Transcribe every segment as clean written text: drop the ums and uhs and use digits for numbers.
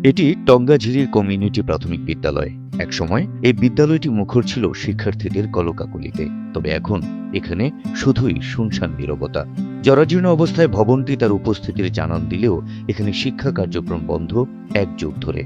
এটি টঙ্গাঝিরির কমিউনিটি প্রাথমিক বিদ্যালয়। একসময় এই বিদ্যালয়টি মুখর ছিল শিক্ষার্থীদের কলকাকলিতে, তবে এখন এখানে শুধুই শুনশান নীরবতা। জরাজীর্ণ অবস্থায় ভবনটি তার উপস্থিতির জানান দিলেও এখানে শিক্ষা কার্যক্রম বন্ধ 1 যুগ ধরে।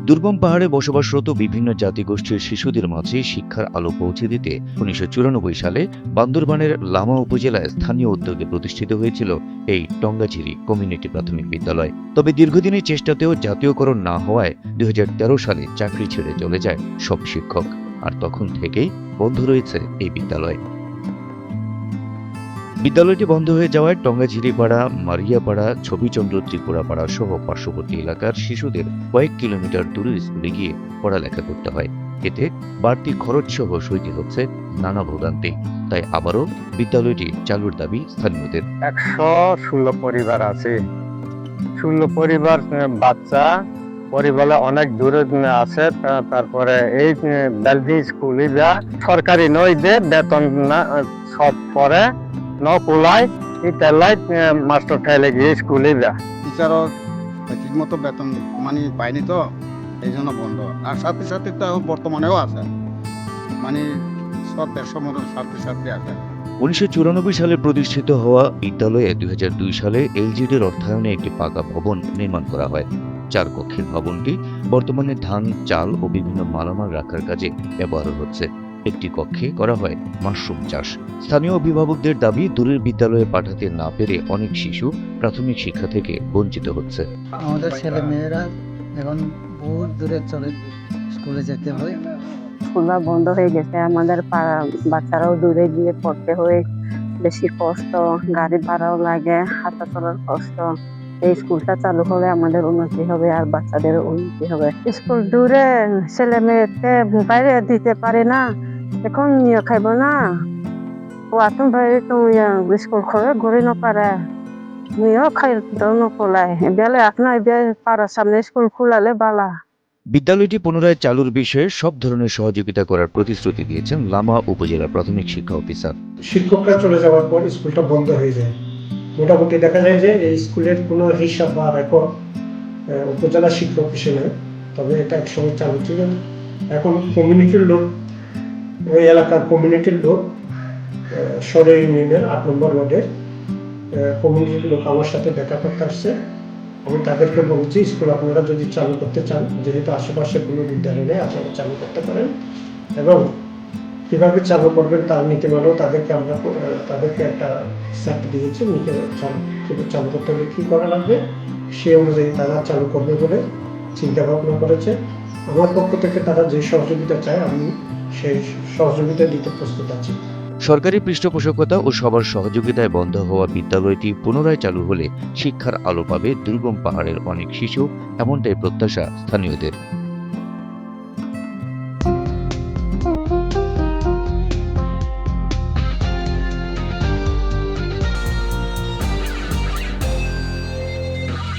দুর্গম পাহাড়ে বসবাসরত বিভিন্ন জাতিগোষ্ঠীর শিশুদের মাঝে শিক্ষার আলো পৌঁছে দিতে ১৯৯৪ সালে বান্দরবানের লামা উপজেলায় স্থানীয় উদ্যোগে প্রতিষ্ঠিত হয়েছিল এই টঙ্গাঝিরি কমিউনিটি প্রাথমিক বিদ্যালয়। তবে দীর্ঘদিনের চেষ্টাতেও জাতীয়করণ না হওয়ায় ২০১৩ সালে চাকরি ছেড়ে চলে যায় সব শিক্ষক, আর তখন থেকেই বন্ধ রয়েছে এই বিদ্যালয়। বিদ্যালয়টি বন্ধ হয়ে যাওয়ায় টঙ্গাঝিরিপাড়া, মারিয়াপাড়া, ছবিচন্দ্র ত্রিপুরাপাড়া সহ পার্শ্ববর্তী এলাকার শিশুদের কয়েক কিলোমিটার দূরের স্কুলে গিয়ে পড়ালেখা করতে হয়। এতে বাড়তি খরচ সহ সইতে হচ্ছে নানা ভোগান্তি। তাই আবারও বিদ্যালয়টি চালুর দাবি স্থানীয়দের। ১১৬ পরিবার আছে। ১৬ পরিবার বাচ্চা পরিবারে অনেক দূরে আছে। তারপরে এই বেলভি স্কুলে যা সরকারি নয় যে বেতন না সব পরে নকুলায় ইতালাই মাস্টার ঠাইলে গিয়ে স্কুলে যা টিচারও ঠিক মতো বেতন মানে পায়নি, তো এই জন্য বন্ধ। আর সাথে সাথে তো বর্তমানেও আছে, মানে সব ১৫০ মতো ছাত্রছাত্রী আছে। ১৯৯৪ সালে প্রতিষ্ঠিত হওয়া বিদ্যালয়ে ২০০২ সালে এলজিডির অর্থায়নে একটি পাকা ভবন নির্মাণ করা হয়। ৪ কক্ষের ভবনটি বর্তমানে ধান, চাল ও বিভিন্ন মালামাল রাখার কাজে ব্যবহার হচ্ছে। একটি কক্ষে করা হয় মাশরুম চাষ। স্থানীয় অভিভাবকদের দাবি, দূরের বিদ্যালয়ে পাঠাতে না পেরে অনেক শিশু প্রাথমিক শিক্ষা থেকে বঞ্চিত হচ্ছে। আমাদের ছেলে মেয়েরা এখন বহুত দূরে চলে স্কুলে যেতে হয়। স্কুল বন্ধ হয়ে গেছে, আমাদের বাচ্চারাও দূরে গিয়ে পড়তে হয়, বেশি কষ্ট, গাড়ি ভাড়াও লাগে, হাঁটা চলার কষ্ট। এই স্কুলটা চালু হলে আমাদের উন্নতি হবে আর বাচ্চাদের উন্নতি হবে। স্কুল দূরে, ছেলে মেয়েকে বাইরে দিতে পারে না, এখন নিয়ে খাইব না ওয়াতুম বাইরে তো স্কুল খোলে ঘুরে না পারে, নিয়েও খাইতেও নকলাই বেলে আপনার পাড়ার সামনে স্কুল খোলালে বালা। বিদ্যালয়টি পুনরায় চালুর বিষয়ে সব ধরনের সহযোগিতা করার প্রতিশ্রুতি দিয়েছেন লামা উপজেলা প্রাথমিক শিক্ষা অফিসার। শিক্ষকরা চলে যাওয়ার পর স্কুলটা বন্ধ হয়ে যায়। মোটামুটি দেখা যায় যে এই স্কুলের কোনো হিসাব বা রেকর্ড উপজেলা শিক্ষা অফিসে নেই, তবে এটা একসময় চালু ছিল। এখন কমিউনিটির লোক, ওই এলাকার কমিউনিটির লোক, সরে ইউনিয়নের ৮ নম্বর ওয়ার্ডের কমিউনিটির লোক আমার সাথে দেখা করতে আসছে। আমি তাদেরকে বলছি, স্কুল আপনারা যদি চালু করতে চান, যেহেতু আশেপাশে কোনো বিদ্যালয় নেই, আপনারা চালু করতে পারেন, এবং কীভাবে চালু করবেন তার নীতিমালাও তাদেরকে একটা সেট দিয়েছে, চালু করতে হলে কী করা লাগবে সেই অনুযায়ী তারা চালু করবে বলে চিন্তা ভাবনা করেছে। আমার পক্ষ থেকে তারা যে সহযোগিতা চায় আমি সেই সহযোগিতা দিতে প্রস্তুত আছি। সরকারি পৃষ্ঠপোষকতা ও সবার সহযোগিতায় বন্ধ হওয়া বিদ্যালয়টি পুনরায় চালু হলে শিক্ষার আলো পাবে দুর্গম পাহাড়ের অনেক শিশু, এমনটাই প্রত্যাশা স্থানীয়দের।